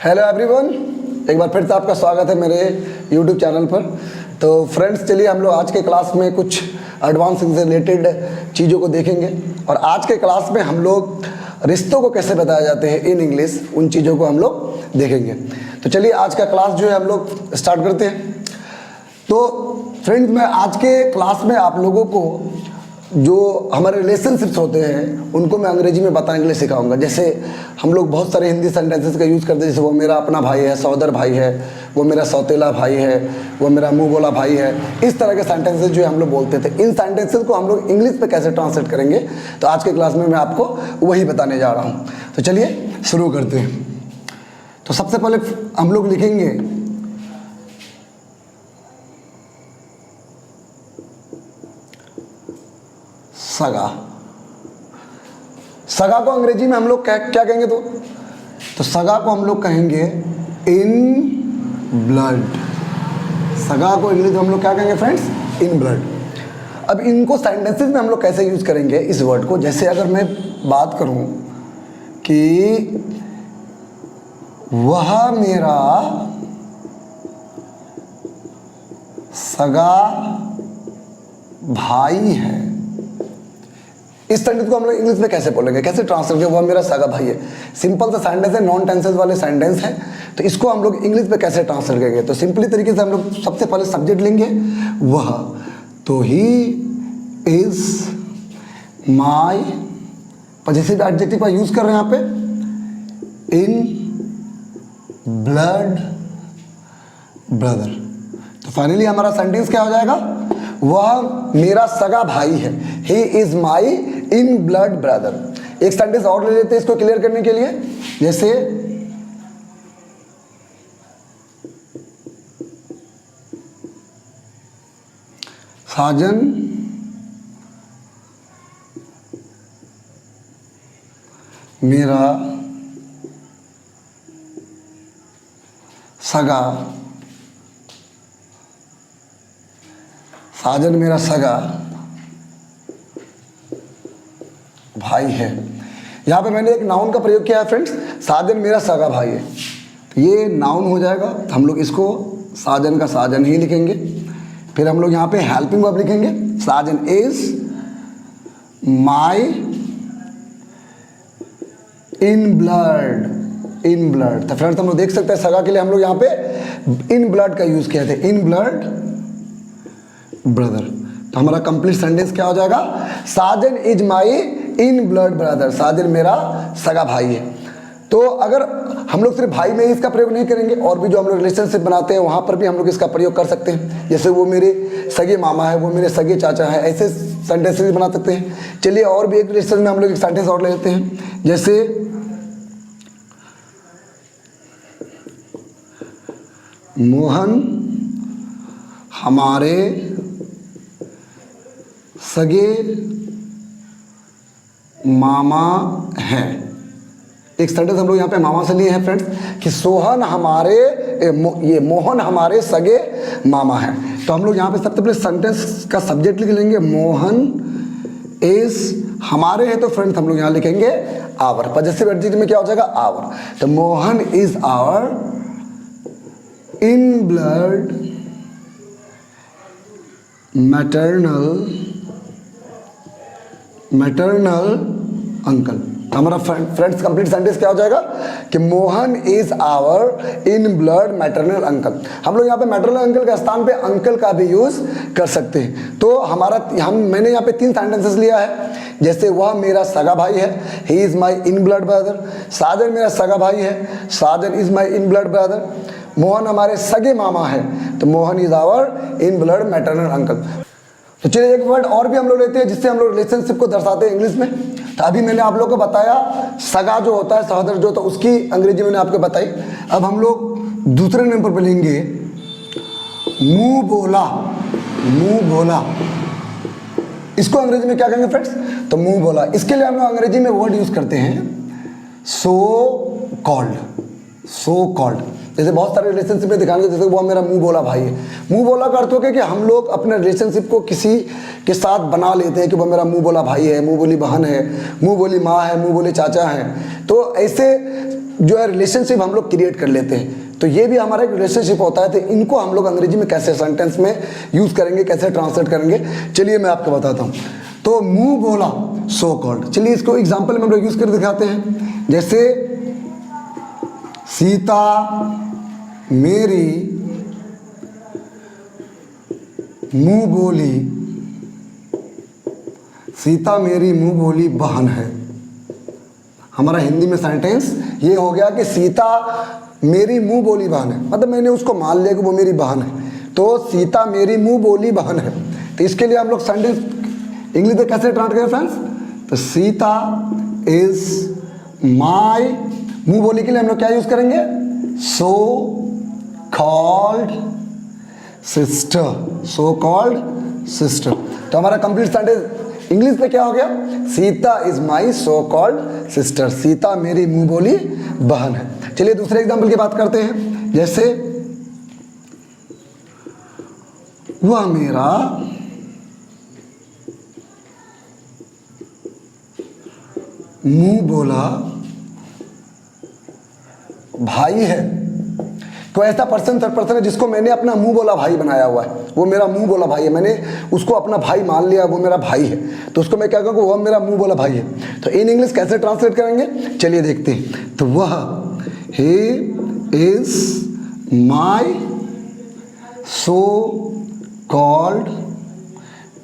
Hello everyone, एक बार फिर से आपका स्वागत है मेरे यूट्यूब चैनल पर। तो फ्रेंड्स, चलिए हम लोग आज के क्लास में कुछ एडवांस से रिलेटेड चीज़ों को देखेंगे। और आज के क्लास में हम लोग रिश्तों को कैसे बताए जाते हैं इन इंग्लिश, उन चीज़ों को हम लोग देखेंगे। तो चलिए आज का क्लास जो है हम लोग स्टार्ट करते हैं। तो फ्रेंड्स, मैं आज के क्लास में आप लोगों को जो हमारे रिलेशनशिप्स होते हैं उनको मैं अंग्रेजी में बताने के लिए सिखाऊंगा। जैसे हम लोग बहुत सारे हिंदी सेंटेंसेस का यूज़ करते हैं, जैसे वो मेरा अपना भाई है, सौदर भाई है, वो मेरा सौतेला भाई है, वो मेरा मुंह बोला भाई है। इस तरह के सेंटेंसेस जो हम लोग बोलते थे, इन सेंटेंसेस को हम लोग इंग्लिश में कैसे ट्रांसलेट करेंगे, तो आज के क्लास में मैं आपको वही बताने जा रहा हूँ। तो चलिए शुरू करते हैं। तो सबसे पहले हम लोग लिखेंगे सगा। सगा को अंग्रेजी में हम लोग क्या कहेंगे? तो सगा को हम लोग कहेंगे इन ब्लड। सगा को इंग्लिश में हम लोग क्या कहेंगे फ्रेंड्स? In blood. अब इनको सेंटेंसेस में हम लोग कैसे यूज करेंगे इस वर्ड को? जैसे अगर मैं बात करूं कि वह मेरा सगा भाई है, इस सेंटेंस को हम लोग इंग्लिश में कैसे बोलेंगे, कैसे ट्रांसलेट करेंगे? वह मेरा सगा भाई है। सिंपल सा सेंटेंस है, नॉन टेंसेस वाले सेंटेंस है। तो इसको हम लोग इंग्लिश में कैसे ट्रांसलेट करेंगे? तो सिंपली तरीके से हम लोग सबसे पहले सब्जेक्ट लेंगे वह। तो ही इज माई पॉजिटिव एडजेक्टिव का यूज कर रहे हैं यहाँ पे, इन ब्लड ब्रदर। तो फाइनली हमारा सेंटेंस क्या हो जाएगा? वह मेरा सगा भाई है, he is my in blood brother. एक सेंटेंस और ले लेते हैं इसको क्लियर करने के लिए। जैसे साजन मेरा सगा, साजन मेरा सगा भाई है। यहाँ पे मैंने एक नाउन का प्रयोग किया है फ्रेंड्स, साजन मेरा सगा भाई है। तो ये नाउन हो जाएगा, तो हम लोग इसको साजन का साजन ही लिखेंगे। फिर हम लोग यहाँ पे हेल्पिंग वर्ब लिखेंगे, Sajan is my in blood, in blood. तो फ्रेंड्स हम लोग देख सकते हैं सगा के लिए हम लोग यहाँ पे इन ब्लड का यूज किया था, इन ब्लड ब्रदर। तो हमारा कंप्लीट सेंटेंस क्या हो जाएगा? Sajan is my in blood brother, Sajan मेरा सगा भाई है। तो अगर हम लोग सिर्फ भाई में ही इसका प्रयोग नहीं करेंगे, और भी जो हम लोग रिलेशनशिप बनाते हैं वहां पर भी हम लोग इसका प्रयोग कर सकते हैं। जैसे वो मेरे सगे मामा है, वो मेरे सगे चाचा है, ऐसे सेंटेंसेस बना सकते हैं। चलिए और भी एक रिलेशन में हम लोग एक सेंटेंस और ले लेते हैं। जैसे मोहन हमारे सगे मामा हैं। एक सेंटेंस हम लोग यहाँ पे मामा से लिए हैं फ्रेंड्स, कि सोहन हमारे ये मोहन हमारे सगे मामा हैं। तो हम लोग यहाँ पे सबसे पहले सेंटेंस का सब्जेक्ट लिख लेंगे, मोहन इज हमारे हैं। तो फ्रेंड्स हम लोग यहाँ लिखेंगे आवर। पॉजिटिव एडजेक्टिव में क्या हो जाएगा? आवर। तो Mohan is our in blood maternal uncle. हमारा फ्रेंड्स कंप्लीट सेंटेंस क्या हो जाएगा? कि Mohan is our in blood maternal uncle. हम लोग यहाँ पे मैटरनल अंकल के स्थान पे अंकल का भी यूज कर सकते हैं। तो मैंने यहाँ पे 3 सेंटेंसेस लिया है। जैसे वह मेरा सगा भाई है, he is my in blood brother. Sajan मेरा सगा भाई है, Sajan is my in blood brother. Mohan हमारे सगे मामा है, तो Mohan is our in blood maternal uncle. तो चलिए एक वर्ड और भी हम लोग लेते हैं जिससे हम लोग रिलेशनशिप को दर्शाते हैं इंग्लिश में। तो अभी मैंने आप लोगों को बताया सगा जो होता है, सहोदर जो होता है, उसकी अंग्रेजी मैंने आपको बताई। अब हम लोग दूसरे नंबर पर लेंगे मुंह बोला। मुंह बोला, इसको अंग्रेजी में क्या कहेंगे फ्रेंड्स? तो मुंह बोला। इसके लिए हम लोग अंग्रेजी में वर्ड यूज करते हैं सो कॉल्ड। So called. जैसे बहुत सारे रिलेशनशिप में दिखाएंगे, जैसे वो मेरा मुंह बोला भाई है। मुंह बोला का अर्थ हो गया कि हम लोग अपने रिलेशनशिप को किसी के साथ बना लेते हैं कि वो मेरा मुंह बोला भाई है, मुंह बोली बहन है, मुंह बोली माँ है, मुंह बोले चाचा है। तो ऐसे जो है रिलेशनशिप हम लोग क्रिएट कर लेते हैं। तो ये भी हमारा एक रिलेशनशिप होता है। तो इनको हम लोग अंग्रेजी में कैसे सेंटेंस में यूज़ करेंगे, कैसे ट्रांसलेट करेंगे, चलिए मैं आपको बताता हूँ। तो मुंह बोला सो कॉल्ड, चलिए इसको एग्जाम्पल में हम लोग यूज़ कर दिखाते हैं। जैसे सीता मेरी मुंह बोली, सीता मेरी मुंह बोली बहन है। हमारा हिंदी में सेंटेंस ये हो गया कि सीता मेरी मुंह बोली बहन है, मतलब मैंने उसको मान लिया कि वो मेरी बहन है। तो सीता मेरी मुंह बोली बहन है। तो इसके लिए हम लोग सेंटेंस इंग्लिश में कैसे ट्रांसलेट करें फ्रेंड्स? तो सीता इज माई, मुंह बोली के लिए हम लोग क्या यूज करेंगे? So called sister, so called sister. तो हमारा कंप्लीट सेंटेंस इंग्लिश में क्या हो गया? Sita is my so called sister, Sita मेरी मुंह बोली बहन है। चलिए दूसरे एग्जाम्पल की बात करते हैं। जैसे वह मेरा मुंह बोला भाई है। कोई ऐसा पर्सन, थर्ड पर्सन है जिसको मैंने अपना मुंह बोला भाई बनाया हुआ है, वो मेरा मुंह बोला भाई है, मैंने उसको अपना भाई मान लिया, वो मेरा भाई है। तो उसको मैं क्या कहूँगा? वह मेरा मुंह बोला भाई है। तो इन इंग्लिश कैसे ट्रांसलेट करेंगे, चलिए देखते हैं। तो वह ही is my so called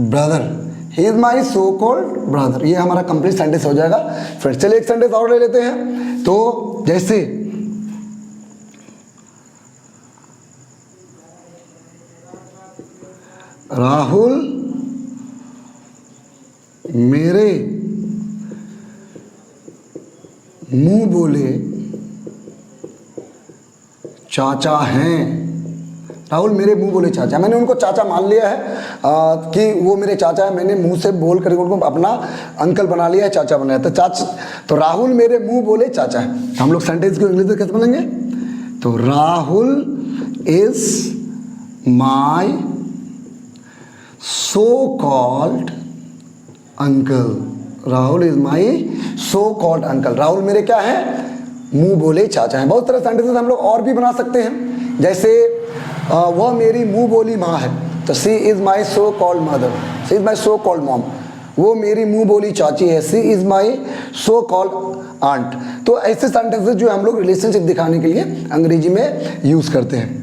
brother, he is my so called brother. ये हमारा कंप्लीट सेंटेंस हो जाएगा। फिर चलिए एक सेंटेंस और ले लेते हैं। तो जैसे राहुल मेरे मुंह बोले चाचा हैं। राहुल मेरे मुंह बोले चाचा, मैंने उनको चाचा मान लिया है कि वो मेरे चाचा है। मैंने मुंह से बोल कर उनको अपना अंकल बना लिया है, चाचा बनाया। तो राहुल मेरे मुंह बोले चाचा है। तो हम लोग सेंटेंस को इंग्लिश में कैसे बोलेंगे? तो Rahul is my so called uncle, Rahul is my so called uncle. Rahul मेरे क्या है? मुंह बोले चाचा हैं। बहुत सारे सेंटेंसेस हम लोग और भी बना सकते हैं। जैसे वह मेरी मुंह बोली माँ है, तो she is my so called mother, she is my so called mom. वो मेरी मुंह बोली चाची है, she is my so called aunt. तो ऐसे सेंटेंसेस जो हम लोग रिलेशनशिप दिखाने के लिए अंग्रेजी में यूज करते हैं।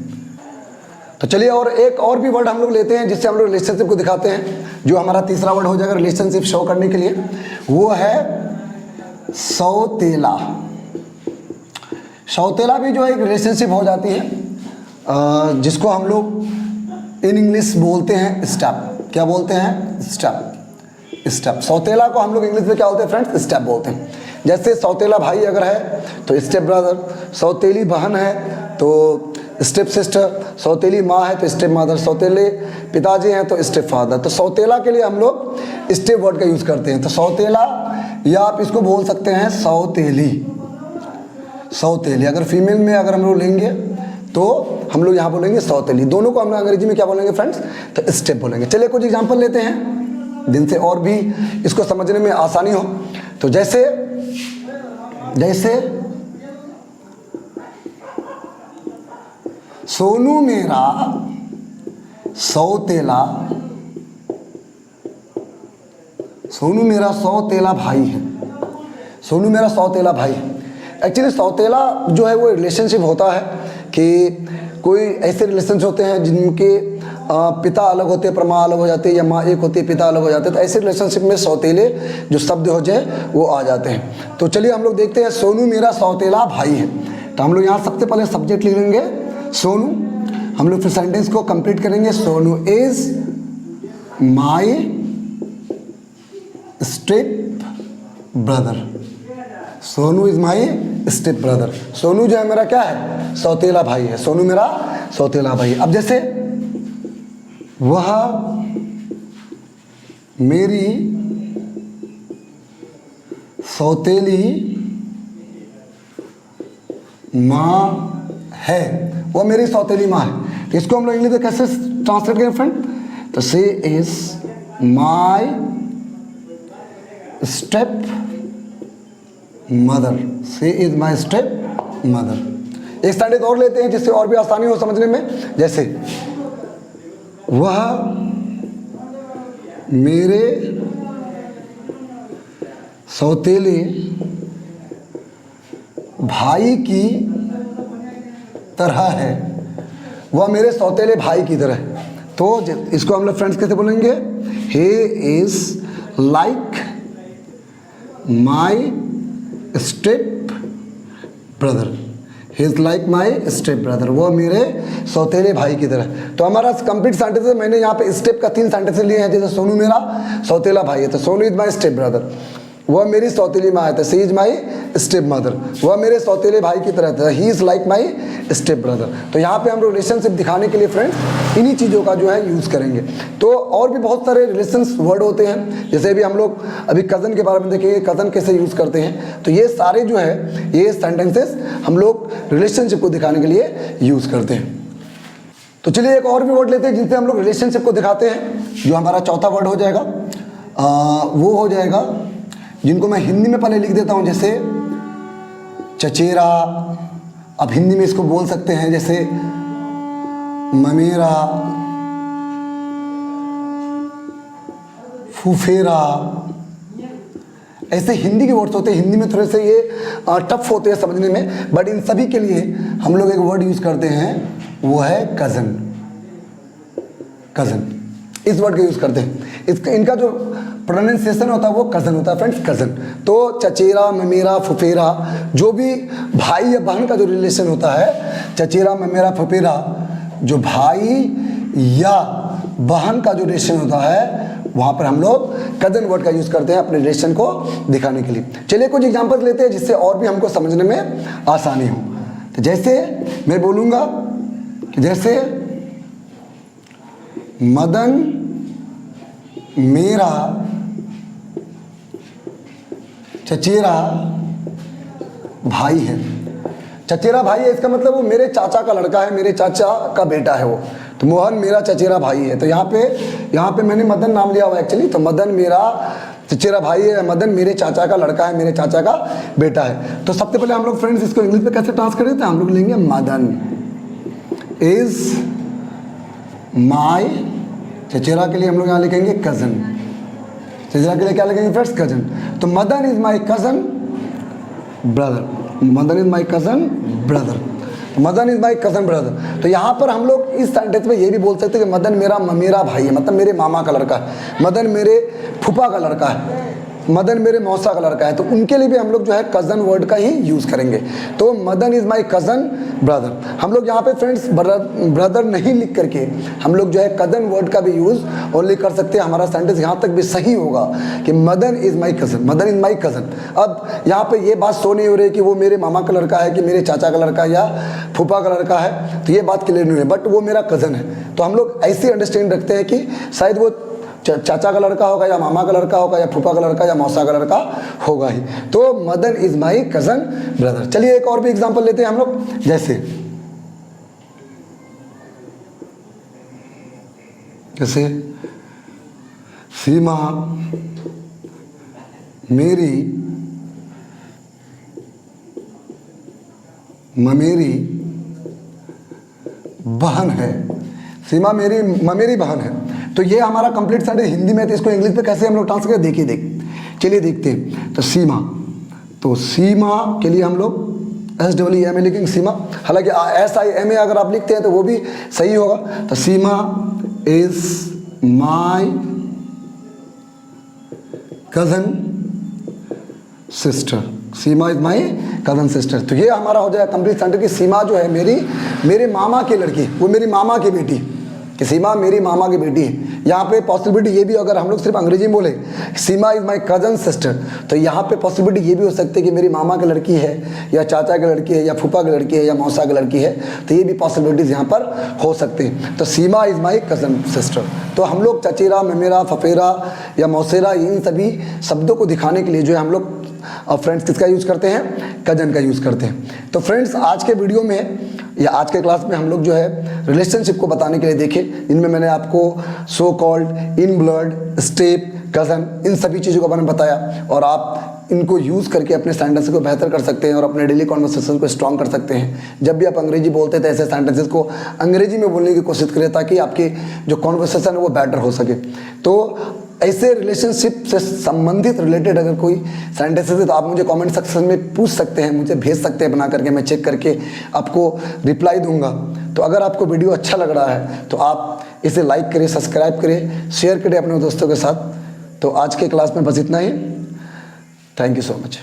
तो चलिए और एक और भी वर्ड हम लोग लेते हैं जिससे हम लोग रिलेशनशिप को दिखाते हैं, जो हमारा तीसरा वर्ड हो जाएगा रिलेशनशिप शो करने के लिए, वो है सौतेला। सौतेला भी जो है एक रिलेशनशिप हो जाती है, जिसको हम लोग इन इंग्लिश बोलते हैं स्टेप। क्या बोलते हैं? Step, step. सौतेला को हम लोग इंग्लिश में क्या बोलते हैं फ्रेंड्स? स्टेप बोलते हैं। जैसे सौतेला भाई अगर है तो स्टेप ब्रदर, सौतेली बहन है तो स्टेप सिस्टर, सौतेली माँ है तो स्टेप मदर, सौतेले पिताजी हैं तो स्टेप फादर। तो सौतेला के लिए हम लोग स्टेप वर्ड का यूज़ करते हैं। तो सौतेला, या आप इसको बोल सकते हैं सौतेली, सौतेली। अगर फीमेल में अगर हम लोग लेंगे तो हम लोग यहाँ बोलेंगे सौतेली। दोनों को हम लोग अंग्रेजी में क्या बोलेंगे फ्रेंड्स? तो स्टेप बोलेंगे। चलिए कुछ एग्जांपल लेते हैं जिनसे और भी इसको समझने में आसानी हो। तो जैसे सोनू मेरा सौतेला, सोनू मेरा सौतेला भाई है, सोनू मेरा सौतेला भाई है। एक्चुअली सौतेला जो है वो रिलेशनशिप होता है कि कोई ऐसे रिलेशनशिप होते हैं जिनके पिता अलग होते हैं पर माँ अलग हो जाती है, या माँ एक होती है पिता अलग हो जाते हैं। तो ऐसे रिलेशनशिप में सौतेले जो शब्द हो जाए वो आ जाते हैं। तो चलिए हम लोग देखते हैं, सोनू मेरा सौतेला भाई है। तो हम लोग यहाँ सबसे पहले सब्जेक्ट लिख लेंगे सोनू। हम लोग फिर सेंटेंस को कंप्लीट करेंगे। Sonu is my step brother, Sonu is my step brother. Sonu जो है मेरा क्या है? सौतेला भाई है। सोनू मेरा सौतेला भाई। अब जैसे वह मेरी सौतेली माँ है, वो मेरी सौतेली माँ है। इसको हम लोग इंग्लिश में कैसे ट्रांसलेट करें फ्रेंड? तो she is my step mother, she is my step mother. एक सेंटेंस और लेते हैं जिससे और भी आसानी हो समझने में। जैसे वह मेरे सौतेले भाई की तरह है, वह मेरे सौतेले भाई की तरह है। तो इसको हम लोग फ्रेंड्स कैसे बोलेंगे? He is like my step brother, he is like my step brother, वो मेरे सौतेले भाई की तरह। तो हमारा कंप्लीट सेंटेंस है, मैंने यहाँ पे स्टेप का 3 सेंटेंस लिए हैं। जैसे सोनू मेरा सौतेला भाई है, तो Sonu is my step brother. वह मेरी सौतेली माँ है, तो she is my step mother. वह मेरे सौतेले भाई की तरह था, he is like my step brother. तो यहाँ पे हम लोग रिलेशनशिप दिखाने के लिए फ्रेंड्स इन्हीं चीज़ों का जो है यूज़ करेंगे। तो और भी बहुत सारे रिलेशंस वर्ड होते हैं, जैसे भी हम लोग अभी कज़न के बारे में देखेंगे, कज़न कैसे यूज़ करते हैं। तो ये सारे जो है ये सेंटेंसेस हम लोग रिलेशनशिप को दिखाने के लिए यूज़ करते हैं। तो चलिए एक और भी वर्ड लेते हैं जिनसे हम लोग रिलेशनशिप को दिखाते हैं। जो हमारा चौथा वर्ड हो जाएगा वो हो जाएगा, जिनको मैं हिंदी में पहले लिख देता हूँ, जैसे चचेरा। अब हिंदी में इसको बोल सकते हैं जैसे ममेरा, फुफेरा। ऐसे हिंदी के वर्ड्स होते हैं। हिंदी में थोड़े से ये टफ होते हैं समझने में, बट इन सभी के लिए हम लोग एक वर्ड यूज़ करते हैं, वो है कज़न। कज़न इस वर्ड का यूज़ करते हैं। इसका इनका जो प्रोनाउंसिएशन होता है वो कज़न होता है फ्रेंड्स, कज़न। तो चचेरा, ममेरा, फुफेरा, जो भी भाई या बहन का जो रिलेशन होता है, चचेरा, ममेरा, फुफेरा, जो भाई या बहन का जो रिलेशन होता है, वहाँ पर हम लोग कज़न वर्ड का यूज़ करते हैं अपने रिलेशन को दिखाने के लिए। चलिए कुछ एग्जांपल्स लेते हैं जिससे और भी हमको समझने में आसानी हो। तो जैसे मैं बोलूँगा कि जैसे मदन मेरा चचेरा भाई है। चचेरा भाई है, इसका मतलब वो मेरे चाचा का लड़का है, मेरे चाचा का बेटा है वो। तो मोहन मेरा चचेरा भाई है। तो यहाँ पे मैंने मदन नाम लिया हुआ एक्चुअली। तो मदन मेरा चचेरा भाई है, मदन मेरे चाचा का लड़का है, मेरे चाचा का बेटा है। तो सबसे पहले हम लोग फ्रेंड्स इसको इंग्लिश में कैसे ट्रांसलेट करते हैं? हम लोग लेंगे मदन इज माई, चचेरा के लिए हम लोग यहाँ लिखेंगे कज़न। चचेरा के लिए क्या लिखेंगे फ्रेंड्स? कज़न। तो Madan is my cousin brother, Madan is my cousin brother, Madan is my cousin brother. तो यहाँ पर हम लोग इस सेंटेंस में ये भी बोल सकते हैं कि मदन मेरा भाई है, मतलब मेरे मामा का लड़का है। मदन मेरे फूफा का लड़का है, मदन मेरे मौसा का लड़का है। तो उनके लिए भी हम लोग जो है कज़न वर्ड का ही यूज़ करेंगे। तो Madan is my cousin brother. हम लोग यहाँ पे फ्रेंड्स ब्रदर नहीं लिख करके हम लोग जो है कज़न वर्ड का भी यूज़ ओनली कर सकते हैं। हमारा सेंटेंस यहाँ तक भी सही होगा कि Madan is my cousin, Madan is my cousin. अब यहाँ पे ये बात शो नहीं हो रही कि वो मेरे मामा का लड़का है कि मेरे चाचा का लड़का है या फूफा का लड़का है, तो ये बात क्लियर नहीं है, बट वो मेरा कज़न है। तो हम लोग ऐसे अंडरस्टैंड रखते हैं कि शायद वो चाचा का लड़का होगा या मामा का लड़का होगा या फूफा का लड़का या मौसा का लड़का होगा ही। तो Madan is my cousin brother. चलिए एक और भी एग्जांपल लेते हैं हम लोग। जैसे सीमा मेरी ममेरी बहन है, सीमा मेरी ममेरी बहन है। तो ये हमारा कंप्लीट सेंटेंस हिंदी में। तो इसको इंग्लिश में कैसे हम लोग ट्रांसलेट करें? चलिए देखते हैं। तो सीमा, तो सीमा के लिए हम लोग SEEMA लिखेंगे सीमा। हालांकि SIMA अगर आप लिखते हैं तो वो भी सही होगा। तो Seema is my cousin sister, Seema is my cousin sister. तो ये हमारा हो जाएगा कंप्लीट सेंटेंस कि सीमा जो है मेरे मामा की लड़की, वो मेरी मामा की बेटी, कि सीमा मेरी मामा की बेटी है। यहाँ पे पॉसिबिलिटी ये भी, अगर हम लोग सिर्फ अंग्रेजी में बोले सीमा इज़ माई कज़न सिस्टर, तो यहाँ पे पॉसिबिलिटी ये भी हो सकती है कि मेरी मामा की लड़की है या चाचा की लड़की है या फूफा की लड़की है या मौसा की लड़की है। तो ये भी पॉसिबिलिटीज़ यहाँ पर हो सकते हैं। तो सीमा इज़ माई कज़न सिस्टर। तो हम लोग चचेरा, ममेरा, फफेरा या मौसेरा, इन सभी शब्दों को दिखाने के लिए जो है हम लोग फ्रेंड्स किसका यूज़ करते हैं? कजन का यूज़ करते हैं। तो फ्रेंड्स आज के वीडियो में या आज के क्लास में हम लोग जो है रिलेशनशिप को बताने के लिए देखे, इनमें मैंने आपको so called, in blood, step, cousin, इन सभी चीज़ों को मैंने बताया और आप इनको यूज़ करके अपने सेंटेंसेस को बेहतर कर सकते हैं और अपने डेली कॉन्वर्सेशन को स्ट्रॉन्ग कर सकते हैं। जब भी आप अंग्रेजी बोलते हैं तो ऐसे सेंटेंसेस को अंग्रेजी में बोलने की कोशिश करें ताकि आपकी जो कॉन्वर्सेशन है वो बेटर हो सके। तो ऐसे रिलेशनशिप से संबंधित रिलेटेड अगर कोई सेंटेंसेस है तो आप मुझे कमेंट सेक्शन में पूछ सकते हैं, मुझे भेज सकते हैं बना करके, मैं चेक करके आपको रिप्लाई दूंगा। तो अगर आपको वीडियो अच्छा लग रहा है तो आप इसे लाइक करें, सब्सक्राइब करें, शेयर करें अपने दोस्तों के साथ। तो आज के क्लास में बस इतना ही। Thank you so much.